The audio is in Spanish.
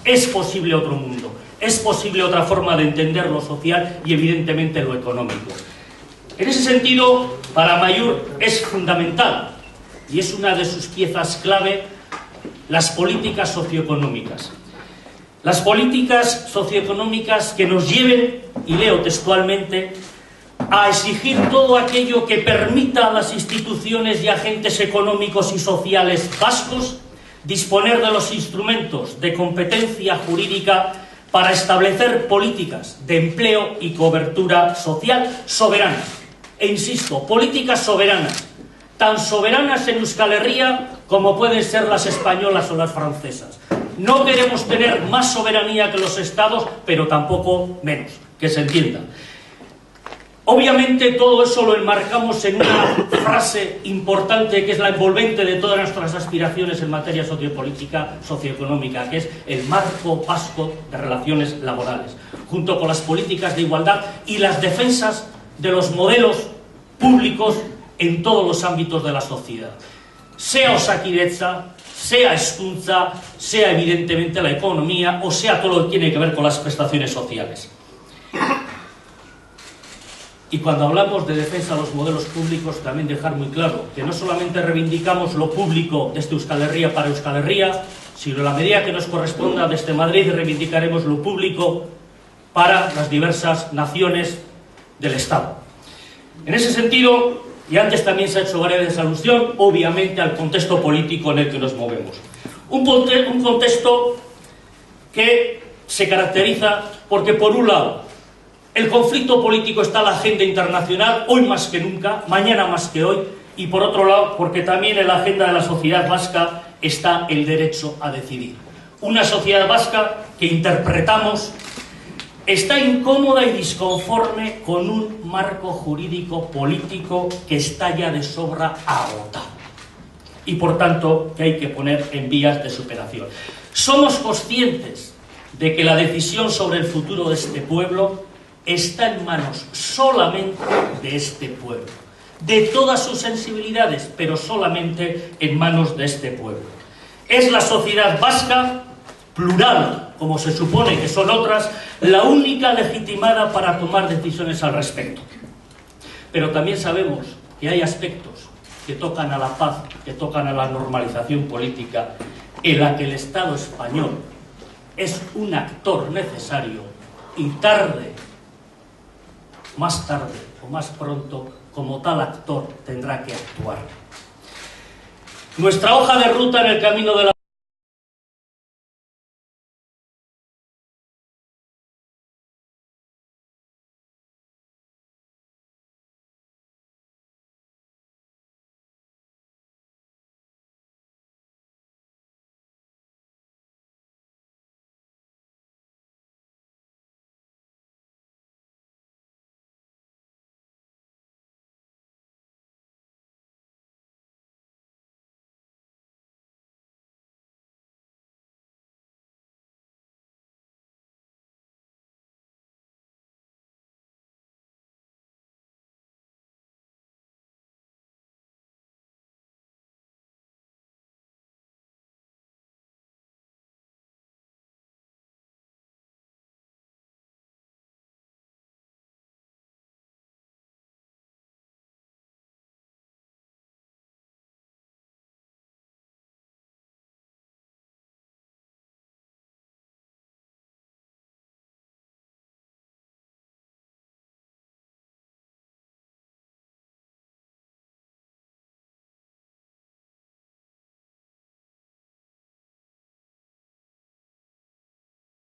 Es posible otro mundo, es posible otra forma de entender lo social y evidentemente lo económico. En ese sentido, para Amaiur es fundamental, y es una de sus piezas clave, las políticas socioeconómicas. Las políticas socioeconómicas que nos lleven, y leo textualmente, a exigir todo aquello que permita a las instituciones y agentes económicos y sociales vascos disponer de los instrumentos de competencia jurídica para establecer políticas de empleo y cobertura social soberanas. E insisto, políticas soberanas, tan soberanas en Euskal Herria como pueden ser las españolas o las francesas. No queremos tener más soberanía que los estados, pero tampoco menos, que se entienda. Obviamente todo eso lo enmarcamos en una frase importante que es la envolvente de todas nuestras aspiraciones en materia sociopolítica, socioeconómica, que es el marco vasco de relaciones laborales, junto con las políticas de igualdad y las defensas de los modelos públicos en todos los ámbitos de la sociedad. Sea Osakidetza, sea Hezkuntza, sea evidentemente la economía, o sea todo lo que tiene que ver con las prestaciones sociales. Y cuando hablamos de defensa de los modelos públicos, también dejar muy claro que no solamente reivindicamos lo público desde Euskal Herria para Euskal Herria, sino en la medida que nos corresponda desde Madrid reivindicaremos lo público para las diversas naciones del Estado. En ese sentido, y antes también se ha hecho varias alusión, obviamente al contexto político en el que nos movemos. Un contexto que se caracteriza porque, por un lado, el conflicto político está en la agenda internacional, hoy más que nunca, mañana más que hoy, y por otro lado, porque también en la agenda de la sociedad vasca está el derecho a decidir. Una sociedad vasca que interpretamos está incómoda y disconforme con un marco jurídico político que está ya de sobra agotado y por tanto que hay que poner en vías de superación. Somos conscientes de que la decisión sobre el futuro de este pueblo está en manos solamente de este pueblo, de todas sus sensibilidades, pero solamente en manos de este pueblo. Es la sociedad vasca, plural, como se supone que son otras, la única legitimada para tomar decisiones al respecto. Pero también sabemos que hay aspectos que tocan a la paz, que tocan a la normalización política, en la que el Estado español es un actor necesario y más tarde o más pronto, como tal actor tendrá que actuar. Nuestra hoja de ruta en el camino de la